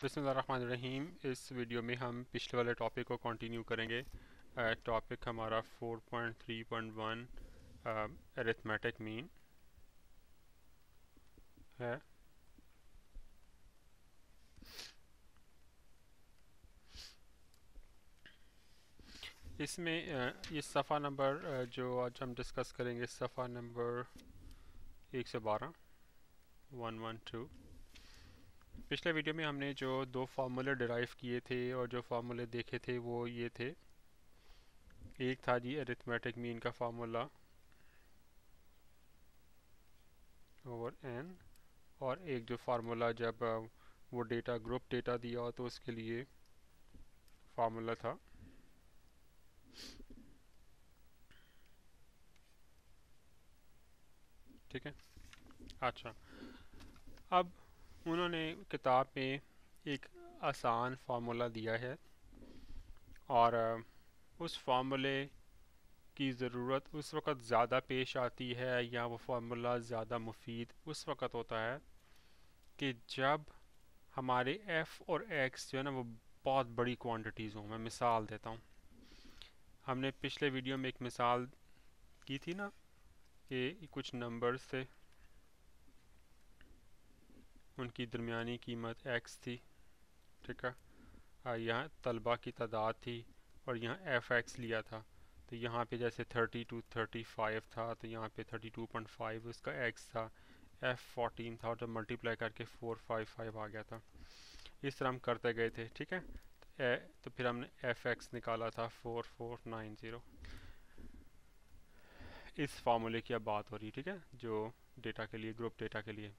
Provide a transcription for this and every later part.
बिस्मिल्लाहिर्रहमानिर्रहीम। इस वीडियो में हम पिछले वाले टॉपिक को कंटिन्यू करेंगे। टॉपिक हमारा 4.3.1 अरिथमेटिक मीन है। इसमें ये सफ़ा नंबर जो आज हम डिस्कस करेंगे, सफ़ा नंबर 112 112। पिछले वीडियो में हमने जो दो फार्मूले डिराइव किए थे और जो फार्मूले देखे थे वो ये थे। एक था जी अरिथमेटिक मीन का फार्मूला ओवर एन, और एक जो फार्मूला जब वो डेटा ग्रुप डेटा दिया हो तो उसके लिए फार्मूला था। ठीक है। अच्छा, अब उन्होंने किताब में एक आसान फार्मूला दिया है और उस फार्मूले की ज़रूरत उस वक़्त ज़्यादा पेश आती है या वो फार्मूला ज़्यादा मुफीद उस वक़्त होता है कि जब हमारे f और x जो है ना वो बहुत बड़ी क्वांटिटीज़ हों। मैं मिसाल देता हूँ। हमने पिछले वीडियो में एक मिसाल की थी ना कि कुछ नंबर्स थे, उनकी दरमियानी कीमत x थी। ठीक है। यहाँ तलबा की तादाद थी और यहाँ f(x) लिया था। तो यहाँ पे जैसे 32 35 था तो यहाँ पे 32.5 उसका x था, f14 था और जब मल्टीप्लाई करके 455 आ गया था। इस तरह हम करते गए थे। ठीक है। तो फिर हमने f(x) निकाला था 4490। इस फार्मूले की अब बात हो रही है। ठीक है, जो डेटा के लिए, ग्रुप डेटा के लिए।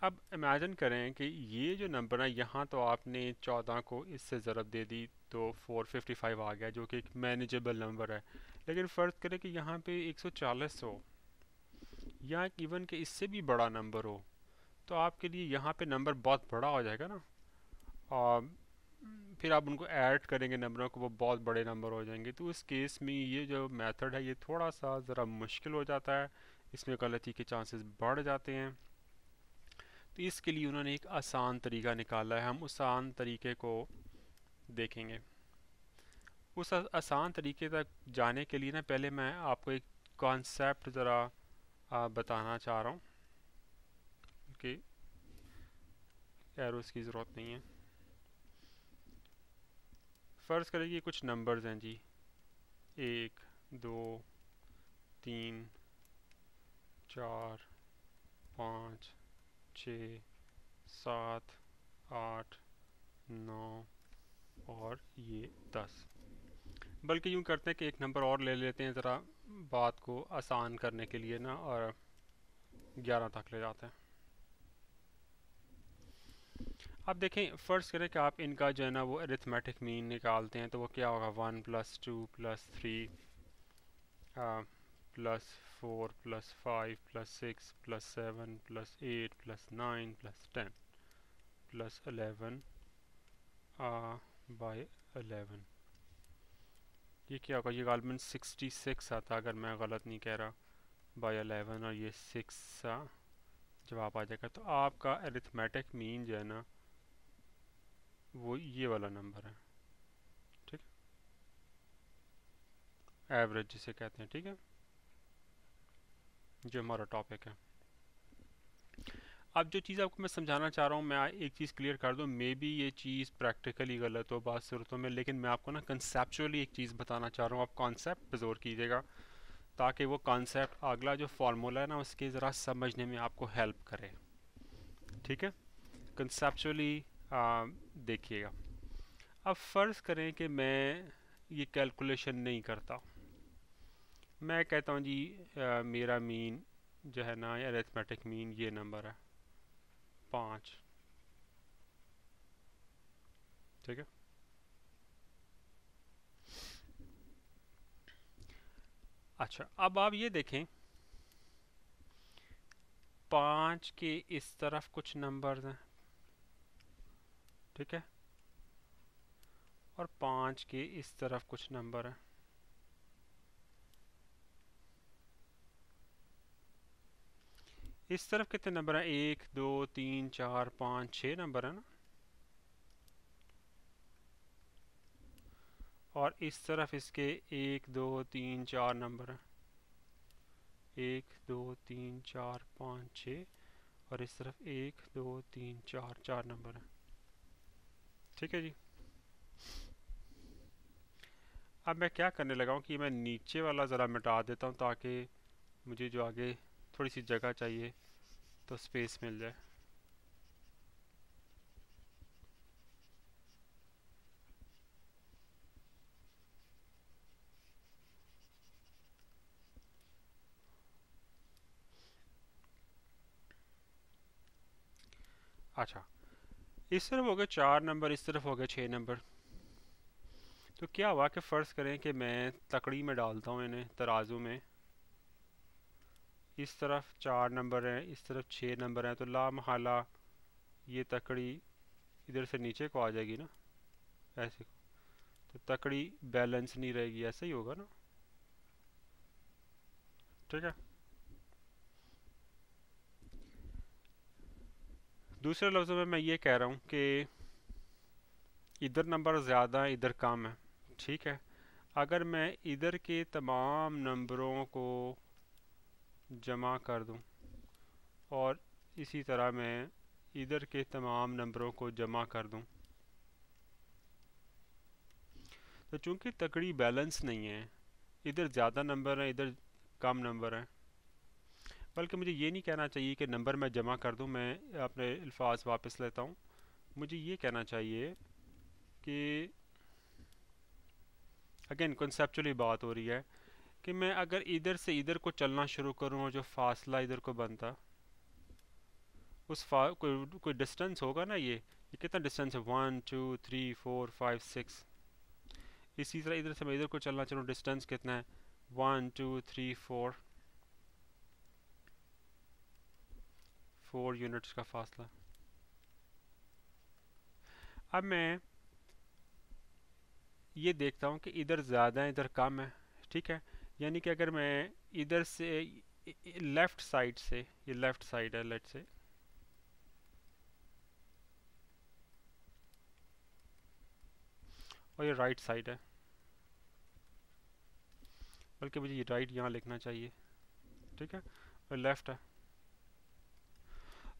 अब इमेजिन करें कि ये जो नंबर है यहाँ तो आपने 14 को इससे ज़रब दे दी तो 455 आ गया, जो कि एक मैनेजेबल नंबर है। लेकिन फ़र्ज़ करें कि यहाँ पे 140 हो या इवन कि इससे भी बड़ा नंबर हो, तो आपके लिए यहाँ पे नंबर बहुत बड़ा हो जाएगा ना। और फिर आप उनको ऐड करेंगे नंबरों को, वो बहुत बड़े नंबर हो जाएंगे। तो उस केस में ये जो मेथड है ये थोड़ा सा ज़रा मुश्किल हो जाता है, इसमें गलती के चांसेस बढ़ जाते हैं। तो इसके लिए उन्होंने एक आसान तरीका निकाला है। हम उस आसान तरीके को देखेंगे। उस आसान तरीके तक जाने के लिए ना पहले मैं आपको एक कॉन्सेप्ट ज़रा बताना चाह रहा हूँ कि एरोस की ज़रूरत नहीं है। फ़र्ज़ करें कि कुछ नंबर्स हैं जी, 1 2 3 4 5 6 7 8 9 और ये 10। बल्कि यूँ करते हैं कि एक नंबर और ले लेते हैं ज़रा बात को आसान करने के लिए ना, और 11 तक ले जाते हैं। अब देखें, फ़र्ज़ करें कि आप इनका जो है ना वो अरिथमेटिक मीन निकालते हैं तो वो क्या होगा, 1 + 2 + 3 +4 +5 +6 +7 +8 +9 +10 +11 बाय 11। ये क्या होगा, ये गालबन 66 आता अगर मैं गलत नहीं कह रहा, बाय 11, और ये 6 जवाब आ जाएगा। तो आपका अरिथमेटिक मीन जो है ना वो ये वाला नंबर है। ठीक है, एवरेज जिसे कहते हैं। ठीक है, जो हमारा टॉपिक है। अब जो चीज़ आपको मैं समझाना चाह रहा हूँ, मैं एक चीज़ क्लियर कर दूँ, मे बी ये चीज़ प्रैक्टिकली गलत हो बात सूरतों में, लेकिन मैं आपको ना कंसेप्चुअली एक चीज़ बताना चाह रहा हूँ। आप कॉन्सेप्ट पे जोर कीजिएगा ताकि वो कॉन्सेप्ट अगला जो फार्मूला है ना उसके ज़रा समझने में आपको हेल्प करे। ठीक है, कंसेप्चुअली देखिएगा। अब फ़र्ज़ करें कि मैं ये कैलकुलेशन नहीं करता, मैं कहता हूँ जी मेरा मीन जो है ना अरिथमेटिक मीन ये नंबर है 5। ठीक है। अच्छा, अब आप ये देखें, 5 के इस तरफ कुछ नंबर्स हैं। ठीक है, और 5 के इस तरफ कुछ नंबर हैं। इस तरफ कितने नंबर हैं, 1 2 3 4 5 6 नंबर है ना। और इस तरफ इसके 1 2 3 4 नंबर हैं, 1 2 3 4 5 6, और इस तरफ 1 2 3 4 नंबर हैं। ठीक है जी। अब मैं क्या करने लगा हूँ कि मैं नीचे वाला ज़रा मिटा देता हूँ ताकि मुझे जो आगे थोड़ी सी जगह चाहिए तो स्पेस मिल जाए। अच्छा, इस तरफ हो गए 4 नंबर, इस तरफ हो गए 6 नंबर। तो क्या हुआ कि फ़र्ज़ करें कि मैं तकड़ी में डालता हूँ इन्हें तराजू में, इस तरफ 4 नंबर हैं, इस तरफ 6 नंबर हैं, तो ला महला ये तकड़ी इधर से नीचे को आ जाएगी ना, ऐसे। तो तकड़ी बैलेंस नहीं रहेगी, ऐसा ही होगा ना। ठीक है। दूसरे लफ्ज़ों में मैं ये कह रहा हूँ कि इधर नंबर ज़्यादा है, इधर कम है। ठीक है। अगर मैं इधर के तमाम नंबरों को जमा कर दूं और इसी तरह मैं इधर के तमाम नंबरों को जमा कर दूं, तो चूंकि तकड़ी बैलेंस नहीं है, इधर ज़्यादा नंबर हैं, इधर कम नंबर हैं, बल्कि मुझे ये नहीं कहना चाहिए कि नंबर मैं जमा कर दूं। मैं अपने अल्फाज वापस लेता हूं। मुझे ये कहना चाहिए कि अगेन कॉन्सेप्चुअली बात हो रही है कि मैं अगर इधर से इधर को चलना शुरू करूं और जो फासला इधर को बनता, उस कोई डिस्टेंस होगा ना। ये कितना डिस्टेंस है, 1 2 3 4 5 6। इसी तरह इधर से मैं इधर को चलना चाहूँ, डिस्टेंस कितना है, 1 2 3 4, 4 यूनिट्स का फासला। अब मैं ये देखता हूँ कि इधर ज़्यादा है, इधर कम है। ठीक है। यानी कि अगर मैं इधर से लेफ़्ट साइड से, ये लेफ़्ट साइड है लेट्स से, और ये राइट साइड है, बल्कि मुझे ये राइट यहाँ लिखना चाहिए। ठीक है। और लेफ़्ट है।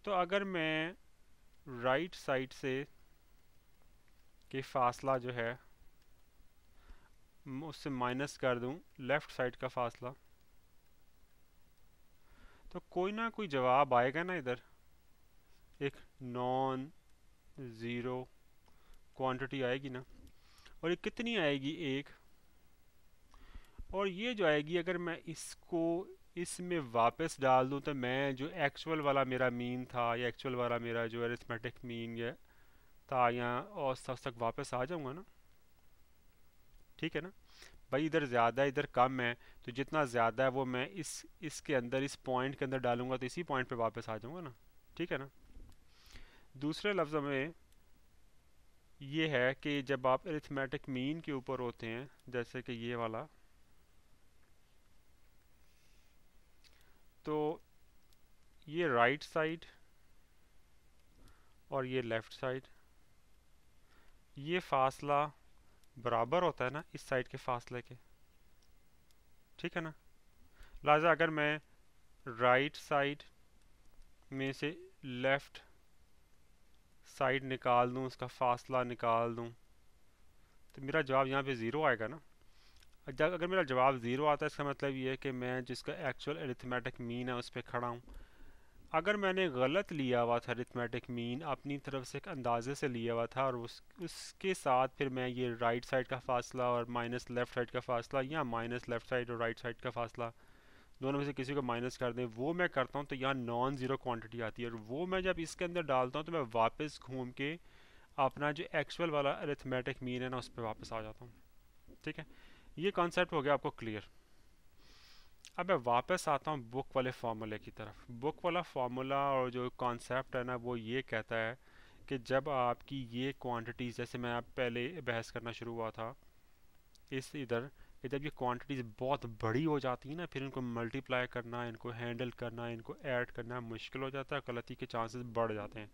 तो अगर मैं राइट साइड से के फासला जो है उससे माइनस कर दूं लेफ़्ट साइड का फासला, तो कोई ना कोई जवाब आएगा ना इधर, एक नॉन ज़ीरो क्वांटिटी आएगी ना। और ये कितनी आएगी, एक। और ये जो आएगी अगर मैं इसको इसमें वापस डाल दूं, तो मैं जो एक्चुअल वाला मेरा मीन था या एक्चुअल वाला मेरा जो अरिथमेटिक मीन या था यहाँ और सब तक वापस आ जाऊंगा ना। ठीक है ना भाई, इधर ज़्यादा है इधर कम है, तो जितना ज़्यादा है वो मैं इसके अंदर इस पॉइंट के अंदर डालूंगा तो इसी पॉइंट पे वापस आ जाऊंगा ना। ठीक है ना। दूसरे लफ्ज़ों में ये है कि जब आप अरिथमेटिक मीन के ऊपर होते हैं, जैसे कि ये वाला, तो ये राइट साइड और ये लेफ़्ट साइड, ये फासला बराबर होता है ना इस साइड के फासले के। ठीक है ना। लिहाजा अगर मैं राइट साइड में से लेफ़्ट साइड निकाल दूँ, उसका फासला निकाल दूँ, तो मेरा जवाब यहाँ पे ज़ीरो आएगा ना। जब अगर मेरा जवाब ज़ीरो आता है, इसका मतलब ये है कि मैं जिसका एक्चुअल अरिथमेटिक मीन है उस पर खड़ा हूँ। अगर मैंने गलत लिया हुआ था अरिथमेटिक मीन, अपनी तरफ से एक अंदाजे से लिया हुआ था, और उसके साथ फिर मैं ये राइट साइड का फासला और माइनस लेफ़्ट साइड का फासला, या माइनस लेफ़्ट साइड और राइट साइड का फासला, दोनों में से किसी को माइनस कर दें, वो मैं करता हूँ, तो यहाँ नॉन ज़ीरो क्वांटिटी आती है। और वो मैं जब इसके अंदर डालता हूँ तो मैं वापस घूम के अपना जो एक्चुअल वाला अरिथमेटिक मीन है ना उस पर वापस आ जाता हूँ। ठीक है। ये कॉन्सेप्ट हो गया आपको क्लियर। अब मैं वापस आता हूँ बुक वाले फार्मूले की तरफ। बुक वाला फार्मूला और जो कॉन्सेप्ट है ना वो ये कहता है कि जब आपकी ये क्वांटिटीज़, जैसे मैं आप पहले बहस करना शुरू हुआ था इस इधर, कि जब ये क्वांटिटीज़ बहुत बड़ी हो जाती है ना, फिर इनको मल्टीप्लाई करना, इनको हैंडल करना, इनको ऐड करना मुश्किल हो जाता है, गलती के चांसेस बढ़ जाते हैं।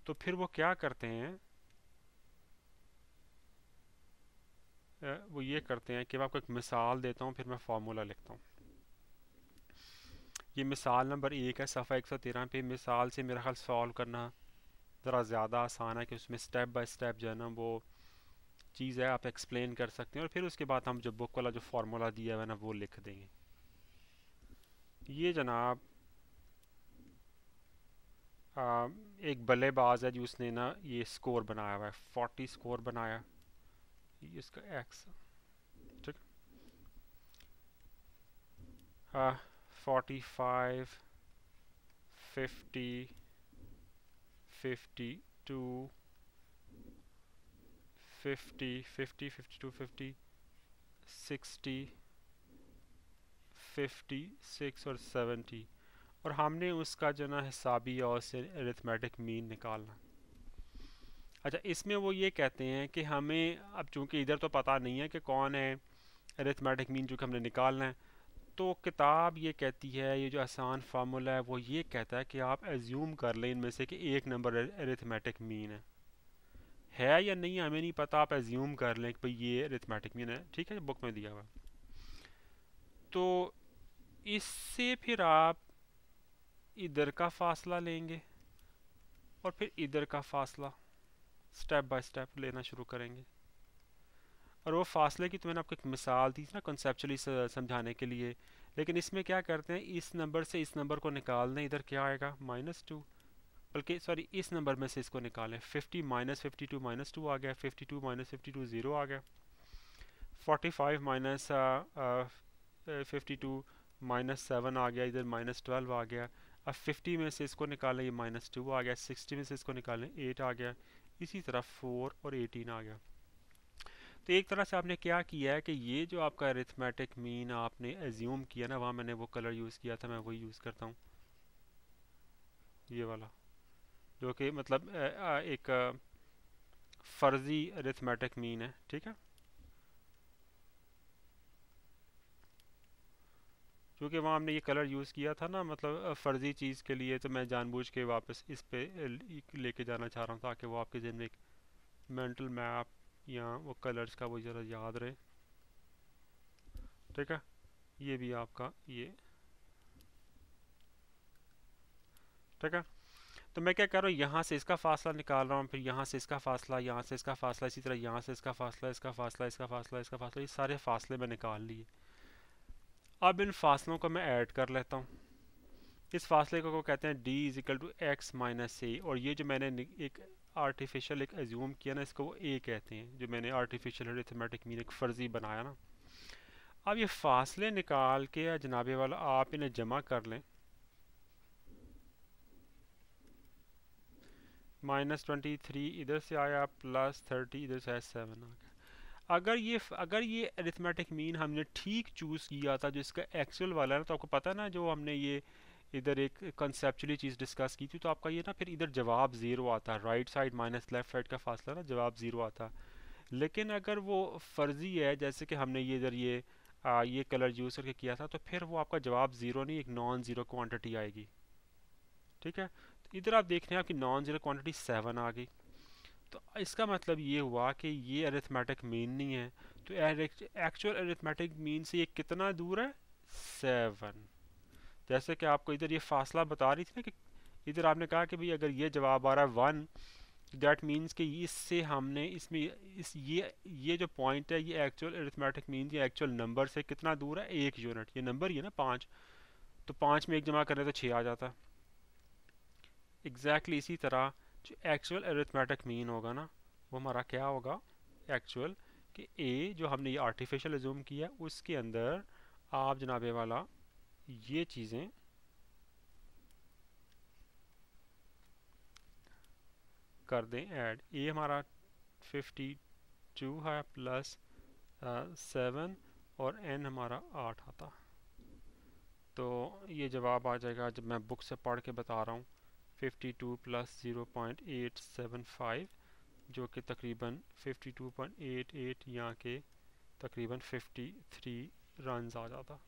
तो फिर वो क्या करते हैं, वो ये करते हैं कि मैं आपको एक मिसाल देता हूँ फिर मैं फार्मूला लिखता हूँ। ये मिसाल नंबर 1 है सफ़ा 113 पे। मिसाल से मेरा ख्याल सॉल्व करना ज़रा ज़्यादा आसान है कि उसमें स्टेप बाय स्टेप जो है ना वो चीज़ है आप एक्सप्लेन कर सकते हैं और फिर उसके बाद हम जो बुक वाला जो फार्मूला दिया हुआ है ना वो लिख देंगे। ये जनाब एक बल्लेबाज है जो उसने ना ये स्कोर बनाया हुआ है 40 स्कोर बनाया। ये इसका एक्स ठीक 45 50 52 50 50 52 50 60 56 और 70 और हमने उसका जो ना हिसाबी और से अरिथमेटिक मीन निकालना। अच्छा इसमें वो ये कहते हैं कि हमें अब चूंकि इधर तो पता नहीं है कि कौन है अरिथमेटिक मीन जो कि हमने निकालना है, तो किताब ये कहती है ये जो आसान फार्मूला है वो ये कहता है कि आप एज्यूम कर लें इनमें से कि एक नंबर अरिथमेटिक मीन है या नहीं हमें नहीं पता, आप एज्यूम कर लें कि भाई ये अरिथमेटिक मीन है, ठीक है, बुक में दिया हुआ। तो इससे फिर आप इधर का फासला लेंगे और फिर इधर का फासला स्टेप बाय स्टेप लेना शुरू करेंगे। और वो फासले की तो मैंने आपको एक मिसाल दी थी ना कॉन्सेप्चुअली समझाने के लिए, लेकिन इसमें क्या करते हैं इस नंबर से इस नंबर को निकाल दें, इधर क्या आएगा -2, बल्कि सॉरी इस नंबर में से इसको निकालें 50 माइनस 52 -2 आ गया, 52 माइनस 52 0 आ गया, 45 माइनस 52 -7 आ गया, इधर -12 आ गया। अब 50 में से इसको निकालें ये -2 आ गया, 60 में से इसको निकालें 8 आ गया, इसी तरह 4 और 18 आ गया। तो एक तरह से आपने क्या किया है कि ये जो आपका अरिथमेटिक मीन आपने एज्यूम किया ना, वहाँ मैंने वो कलर यूज़ किया था, मैं वही यूज़ करता हूँ ये वाला, जो कि मतलब एक फ़र्ज़ी अरिथमेटिक मीन है, ठीक है। क्योंकि वहाँ हमने ये कलर यूज़ किया था ना मतलब फ़र्ज़ी चीज़ के लिए, तो मैं जानबूझ के वापस इस पे लेके जाना चाह रहा हूँ ताकि वो आपके ज़हन में एक मेंटल मैप या वो कलर्स का वो ज़रा याद रहे, ठीक है। ये भी आपका ये ठीक है। तो मैं क्या कर रहा हूँ यहाँ से इसका फासला निकाल रहा हूँ, फिर यहाँ से इसका फासला, यहाँ से इसका फासला, इसी तरह यहाँ से इसका फासला, इसका फासला, इसका फासला, इसका फासला, ये सारे फासले मैं निकाल लिए। अब इन फासलों को मैं ऐड कर लेता हूँ। इस फासले को कहते हैं d is equal to x minus a, और ये जो मैंने एक आर्टिफिशियल एक एज्यूम किया ना इसको वो a कहते हैं, जो मैंने आर्टिफिशियल अरिथमेटिक मीन एक फ़र्ज़ी बनाया ना। अब ये फासले निकाल के जनाबे वाला आप इन्हें जमा कर लें, -23 इधर से आया +30 इधर से आया 7 आ गया। अगर ये अरिथमेटिक मीन हमने ठीक चूज़ किया था जो इसका एक्चुअल वाला है ना, तो आपको पता है ना जो हमने ये इधर एक कंसेप्चुअली चीज़ डिस्कस की थी, तो आपका ये ना फिर इधर जवाब ज़ीरो आता, right side minus left side का फासला ना जवाब ज़ीरो आता। लेकिन अगर वो फ़र्ज़ी है जैसे कि हमने ये इधर ये कलर यूज़ करके किया था, तो फिर वो आपका जवाब ज़ीरो नहीं एक नॉन ज़ीरो क्वांटिटी आएगी, ठीक है। तो इधर आप देख रहे हैं आपकी नॉन ज़ीरो क्वांटिटी 7 आ गई। तो इसका मतलब ये हुआ कि ये अरिथमेटिक मीन नहीं है, तो एक्चुअल अरिथमेटिक मीन से ये कितना दूर है 7। जैसे कि आपको इधर ये फासला बता रही थी ना कि इधर आपने कहा कि भाई अगर ये जवाब आ रहा है 1, दैट मीन्स कि इससे हमने इसमें इस ये जो पॉइंट है ये एक्चुअल अरिथमेटिक मीन ये एक्चुअल नंबर से कितना दूर है 1 यूनिट। ये नंबर ही है ना 5, तो 5 में 1 जमा करने तो 6 आ जाता। एग्जैक्टली इसी तरह जो एक्चुअल अरिथमेटिक मीन होगा ना वो हमारा क्या होगा एक्चुअल, कि ए जो हमने ये आर्टिफिशियल एज्यूम किया उसके अंदर आप जनाबे वाला ये चीज़ें कर दें ऐड। ए हमारा 52 है +7 और n हमारा 8 आता, तो ये जवाब आ जाएगा जब मैं बुक से पढ़ के बता रहा हूँ 52 + 0.875 जो कि तकरीबन 52.88 यहाँ के तकरीबन 53 रन्स आ जाता।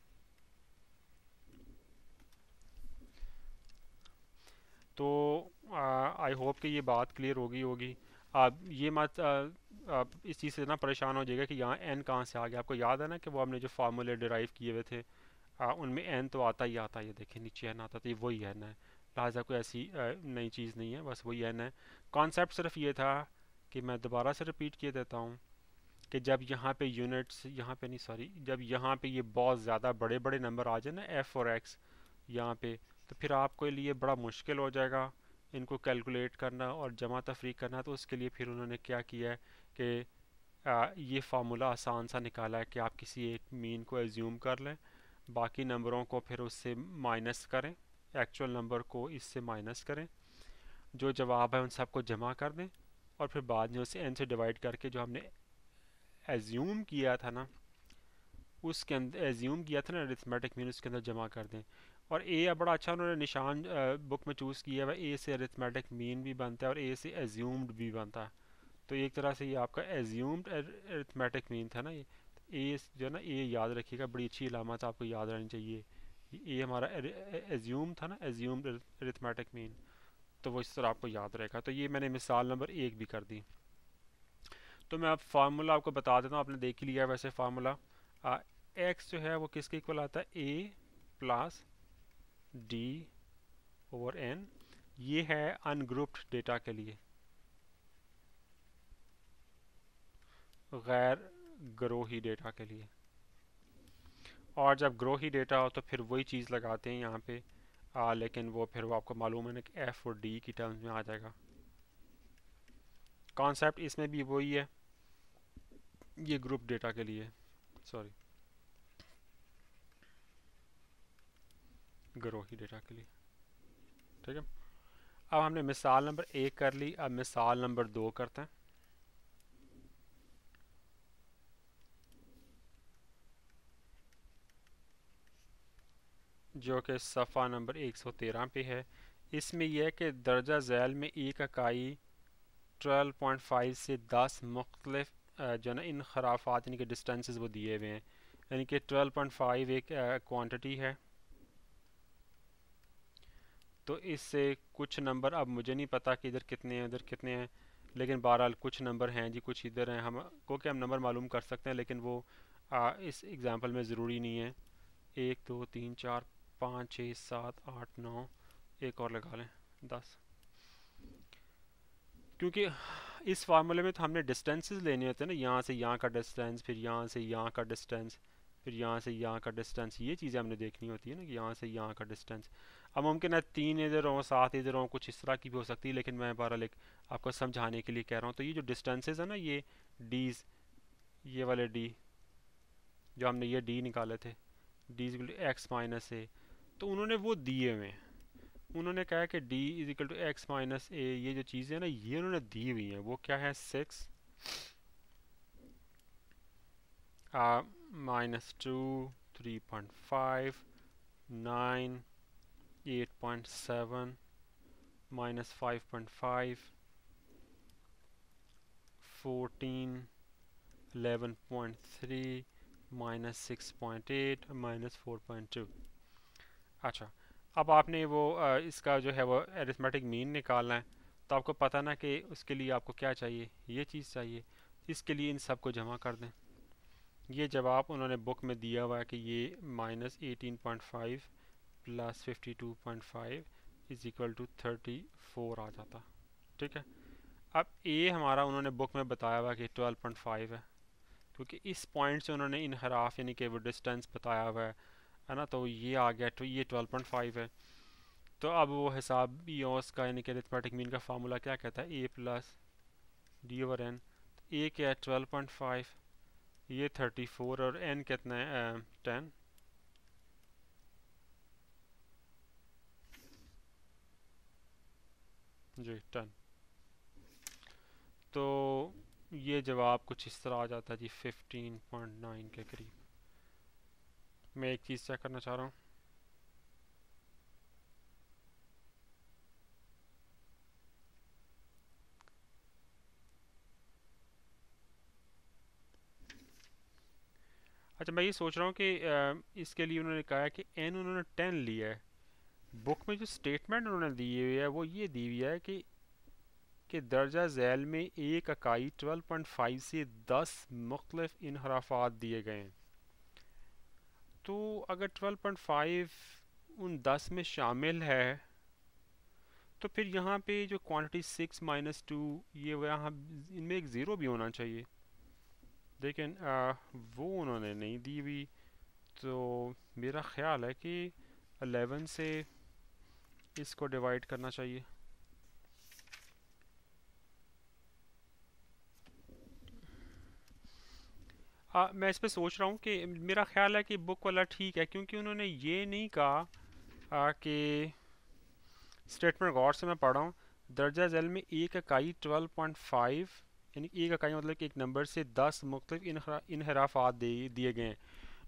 तो आई होप कि ये बात क्लियर होगी। आप ये मत आप इस चीज़ से ना परेशान हो जाएगा कि यहाँ एन कहाँ से आ गया। आपको याद है ना कि वो हमने जो फार्मूले डिराइव किए हुए थे, उनमें एन तो आता ही आता है। ये देखिए नीचे एन आता, तो ये वही एन है, लिहाजा कोई ऐसी नई चीज़ नहीं है, बस वही एन है। कॉन्सेप्ट सिर्फ ये था कि मैं दोबारा से रिपीट किए देता हूँ कि जब यहाँ पे यूनिट्स, यहाँ पे नहीं सॉरी, जब यहाँ पे ये बहुत ज़्यादा बड़े बड़े नंबर आ जाए ना एफ़ और एक्स यहाँ पे, तो फिर आपके लिए बड़ा मुश्किल हो जाएगा इनको कैलकुलेट करना और जमा तफरीक करना। तो उसके लिए फिर उन्होंने क्या किया है कि ये फार्मूला आसान सा निकाला है कि आप किसी एक मीन को एज्यूम कर लें, बाकी नंबरों को फिर उससे माइनस करें, एक्चुअल नंबर को इससे माइनस करें, जो जवाब है उन सबको जमा कर दें, और फिर बाद में उसे एन से डिवाइड करके जो हमने एज्यूम किया था ना, उसके अंदर एज्यूम किया था ना अरिथमेटिक मीन, उसके अंदर जमा कर दें। और ए बड़ा अच्छा उन्होंने निशान बुक में चूज़ किया है, ए से अरिथमेटिक मीन भी बनता है और ए से एज्यूम्ड भी बनता है। तो एक तरह से ये आपका एज्यूम्ड अरिथमेटिक मीन था ना ये। ए जो है ना, ए याद रखिएगा, बड़ी अच्छी अलामत आपको याद रहनी चाहिए। ये हमारा एज्यूम था ना, एज्यूम्ड अरिथमेटिक मीन, तो वो इस तरह आपको याद रहेगा। तो ये मैंने मिसाल नंबर 1 भी कर दी। तो मैं अब फार्मूला आपको बता देता हूँ, आपने देख ही लिया है वैसे फार्मूला। एक्स जो है वो किसके इक्वल आता है, ए प्लस डी ओवर एन। ये है अनग्रुप्ड डेटा के लिए, गैर ग्रोही डेटा के लिए। और जब ग्रोही डेटा हो तो फिर वही चीज़ लगाते हैं यहाँ पे, लेकिन वो फिर वो आपको मालूम है ना कि एफ और डी की टर्म्स में आ जाएगा। कॉन्सेप्ट इसमें भी वही है, ये ग्रुप डेटा के लिए, सॉरी ग्रोही डेटा के लिए। ठीक है, अब हमने मिसाल नंबर 1 कर ली, अब मिसाल नंबर 2 करते हैं। जो कि सफ़ा नंबर 113 पे है। इसमें यह है कि दर्जा झैल में एक इकाई 12.5 से 10 मुख्तलिफ जो ना इन खराफात यानी कि डिस्टेंसेस वो दिए हुए हैं, यानी कि 12.5 एक क्वांटिटी है। तो इससे कुछ नंबर, अब मुझे नहीं पता कि इधर कितने हैं इधर कितने हैं, लेकिन बहरहाल कुछ नंबर हैं जी, कुछ इधर हैं, हम को कि हम नंबर मालूम कर सकते हैं, लेकिन वो इस एग्ज़ाम्पल में ज़रूरी नहीं है। 1 2 3 4 5 6 7 8 9, एक और लगा लें 10, क्योंकि इस फार्मूले में तो हमने डिस्टेंसेस लेने होते हैं ना, यहाँ से यहाँ का डिस्टेंस, फिर यहाँ से यहाँ का डिस्टेंस, फिर यहाँ से यहाँ का डिस्टेंस, ये चीज़ें हमने देखनी होती है ना कि यहाँ से यहाँ का डिस्टेंस। अब मुमकिन है 3 इधर हों 7 इधर हों, कुछ इस तरह की भी हो सकती है, लेकिन मैं बहरहाल एक आपको समझाने के लिए कह रहा हूँ। तो ये जो डिस्टेंसेस है ना, ये डीज, ये वाले डी जो हमने ये डी निकाले थे, डी इज एक्स माइनस ए, तो उन्होंने वो दिए हुए हैं। उन्होंने कहा कि d is equal to x minus a, ये जो चीज़ें हैं ना ये उन्होंने दी हुई हैं। वो क्या है, 6 -2 3.5 9 8.7 -5.5 14 11.3 -6.8 -4.2। अच्छा, अब आपने वो इसका जो है वो अरिथमेटिक मीन निकालना है, तो आपको पता ना कि उसके लिए आपको क्या चाहिए, ये चीज़ चाहिए। इसके लिए इन सब को जमा कर दें। ये जवाब उन्होंने बुक में दिया हुआ है कि ये -18.5 प्लस 52.5 इज इक्वल टू 34 आ जाता। ठीक है, अब ए हमारा उन्होंने बुक में बताया हुआ कि 12.5 है, क्योंकि इस पॉइंट से उन्होंने इनहराफ यानी कि वो डिस्टेंस बताया हुआ है ना, तो ये आ गया, तो ये 12.5 है। तो अब वो हिसाब ईओस का यानी कि अरिथमेटिक मीन का फार्मूला क्या कहता है, ए प्लस डी ओवर एन। ए क्या है 12.5, ये 34, और एन कितना है 10। जी 10। तो ये जवाब कुछ इस तरह आ जाता है जी 15.9 के करीब। मैं एक चीज़ चेक करना चाह रहा हूँ, अच्छा मैं ये सोच रहा हूँ कि इसके लिए उन्होंने कहा है कि एन उन्होंने 10 लिया है। बुक में जो स्टेटमेंट उन्होंने दी हुई है वो ये दी हुई है कि कि दर्जा झैल में एक इकाई 12.5 से 10 मुख्तलिफ इनहराफात दिए गए हैं। तो अगर 12.5 उन 10 में शामिल है तो फिर यहाँ पे जो क्वांटिटी 6 माइनस 2 ये यहाँ इनमें एक ज़ीरो भी होना चाहिए, लेकिन वो उन्होंने नहीं दी हुई। तो मेरा ख़्याल है कि 11 से इसको डिवाइड करना चाहिए। मैं इस पे सोच रहा हूँ कि मेरा ख्याल है कि बुक वाला ठीक है, क्योंकि उन्होंने ये नहीं कहा कि स्टेटमेंट गौर से मैं पढ़ रहा हूँ, दर्जा झैल में एक इकाई 12.5 यानी एक इकाई मतलब कि एक नंबर से 10 मुख्तलिफ इनहराफात दिए गए हैं।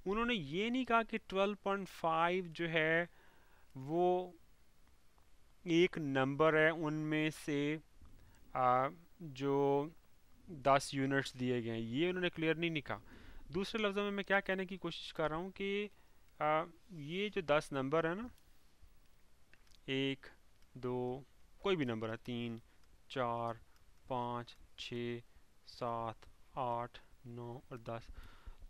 उन्होंने ये नहीं कहा कि 12.5 जो है वो एक नंबर है उनमें से जो 10 यूनिट्स दिए गए हैं, ये उन्होंने क्लियर नहीं लिखा। दूसरे लफ्ज़ों में मैं क्या कहने की कोशिश कर रहा हूँ कि ये जो 10 नंबर है ना, 1 2 कोई भी नंबर है, 3 4 5 6 7 8 9 और 10,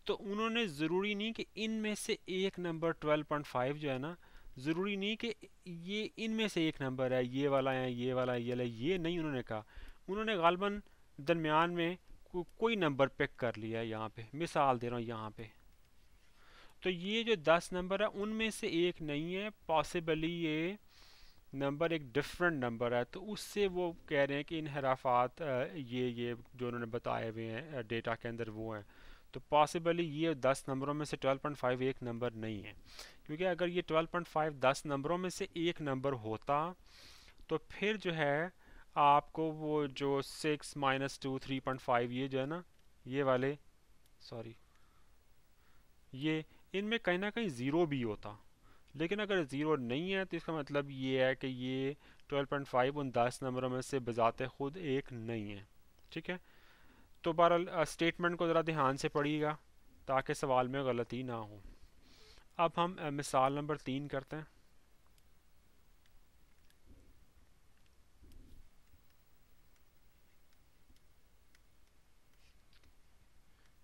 तो उन्होंने ज़रूरी नहीं कि इनमें से एक नंबर 12.5 जो है ना, ज़रूरी नहीं कि ये इनमें से एक नंबर है, ये वाला है, ये वाला है, ये वाला है, ये नहीं उन्होंने कहा। उन्होंने गालबन दरमियान में कोई नंबर पिक कर लिया है। यहाँ पे मिसाल दे रहा हूँ यहाँ पे, तो ये जो 10 नंबर है उनमें से एक नहीं है, पॉसिबली ये नंबर एक डिफरेंट नंबर है। तो उससे वो कह रहे हैं कि इनहराफात ये जो उन्होंने बताए हुए हैं डेटा के अंदर वो हैं। तो पॉसिबली ये 10 नंबरों में से 12.5 एक नंबर नहीं है, क्योंकि अगर ये 12.5 10 नंबरों में से एक नंबर होता तो फिर जो है आपको वो जो 6 माइनस 2 3.5 ये जो है ना, ये वाले सॉरी ये इनमें कहीं ना कहीं ज़ीरो भी होता। लेकिन अगर ज़ीरो नहीं है तो इसका मतलब ये है कि ये 12.5 उन 10 नंबरों में से बजाते खुद एक नहीं है। ठीक है, तो बहरहाल स्टेटमेंट को ज़रा ध्यान से पढ़िएगा ताकि सवाल में गलती ना हो। अब हम मिसाल नंबर 3 करते हैं।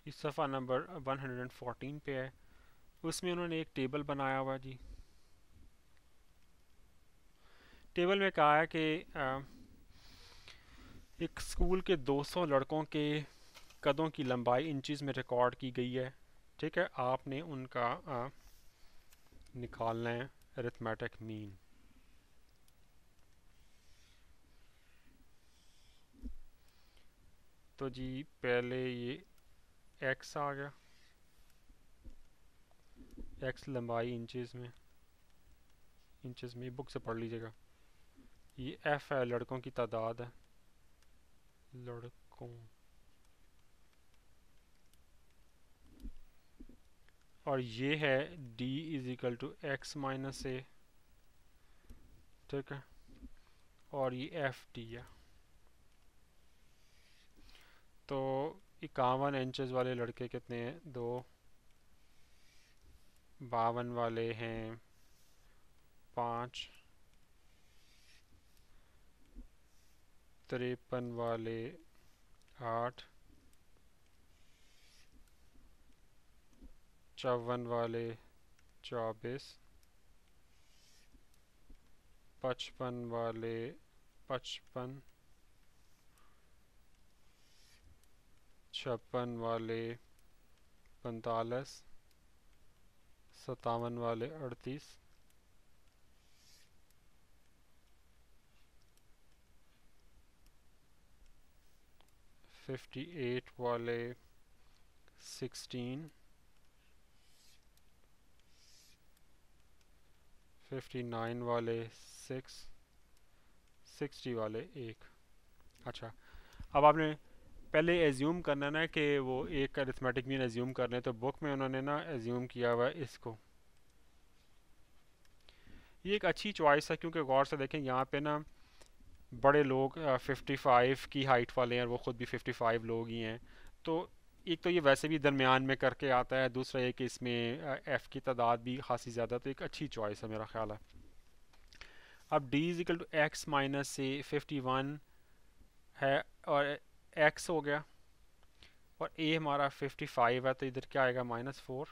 इस सफ़ा नंबर 114 पे है, उसमें उन्होंने एक टेबल बनाया हुआ जी। टेबल में कहा है कि एक स्कूल के 200 लड़कों के कदों की लंबाई इंचज़ में रिकॉर्ड की गई है। ठीक है, आपने उनका निकालना है अरिथमेटिक मीन। तो जी पहले ये एक्स आ गया, एक्स लंबाई इंचज़ में बुक से पढ़ लीजिएगा। ये एफ है, लड़कों की तादाद है, लड़कों, और ये है d is equal to x minus a. ठीक है, और ये एफ डी है। तो 51 इंचज़ वाले लड़के कितने हैं? 2। 52 वाले हैं 5। 53 वाले 8। 54 वाले 24। 55 वाले 55। 56 वाले 45। 57 वाले 38। 58 वाले 16। 59 वाले 6। 60 वाले 1। अच्छा, अब आपने पहले एज्यूम करना ना कि वो एक का अरिथमेटिक मीन एज्यूम कर लें, तो बुक में उन्होंने ना एज्यूम किया हुआ है इसको। ये एक अच्छी चॉइस है, क्योंकि गौर से देखें यहाँ पे ना बड़े लोग 55 की हाइट वाले हैं, वो ख़ुद भी 55 लोग ही हैं। तो एक तो ये वैसे भी दरमियान में करके आता है, दूसरा ये कि इसमें एफ़ की तादाद भी खासी ज़्यादा, तो एक अच्छी चॉइस है मेरा ख्याल है। अब D is equal to x minus से 51 है और x हो गया, और a हमारा 55 है तो इधर क्या आएगा -4।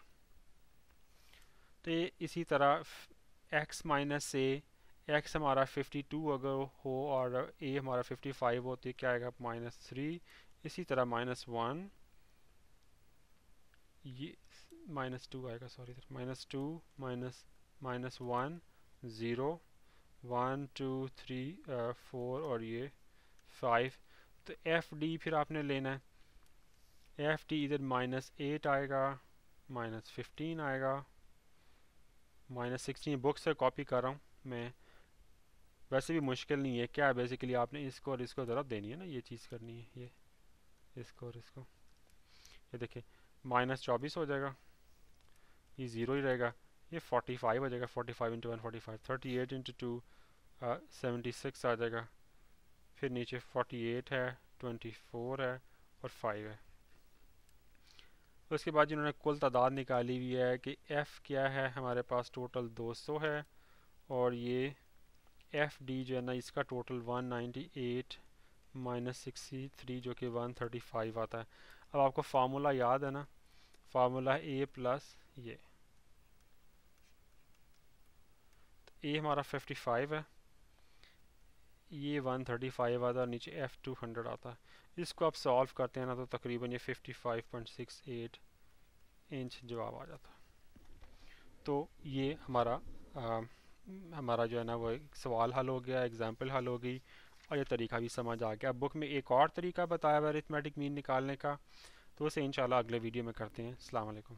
तो ये इसी तरह x माइनस ए, x हमारा 52 अगर हो और a हमारा 55 हो तो क्या आएगा -3। इसी तरह -1, ये -2 आएगा, सॉरी -2 -1 0 1 2 3 4 और ये 5। तो एफ डी फिर आपने लेना है, एफ डी इधर -8 आएगा, -15 आएगा, -16। बुक से कॉपी कर रहा हूँ मैं, वैसे भी मुश्किल नहीं है। क्या है बेसिकली आपने इसको और इसको ज़रूरत देनी है ना, ये चीज़ करनी है, ये इसको और इसको, ये देखिए -24 हो जाएगा, ये 0 ही रहेगा, ये 45 हो जाएगा, 45 इंटू 1 45, 38 इंटू 2 76 आ जाएगा, फिर नीचे 48 है, 24 है और 5 है। उसके बाद जिन्होंने कुल तादाद निकाली हुई है कि f क्या है, हमारे पास टोटल 200 है, और ये एफ डी जो है ना इसका टोटल 198 -63 जो कि 135 आता है। अब आपको फार्मूला याद है ना, फार्मूला a प्लस ये, तो a हमारा 55 है, ये 135 आता है, नीचे f 200 आता है। इसको आप सॉल्व करते हैं ना तो तकरीबन ये 55.68 इंच जवाब आ जाता है। तो ये हमारा जो है ना वो एक सवाल हल हो गया, एग्जाम्पल हल हो गई, और ये तरीका भी समझ आ गया। बुक में एक और तरीका बताया हुआ है अरिथमेटिक मीन निकालने का, तो उसे इंशाल्लाह अगले वीडियो में करते हैं। अस्सलाम वालेकुम।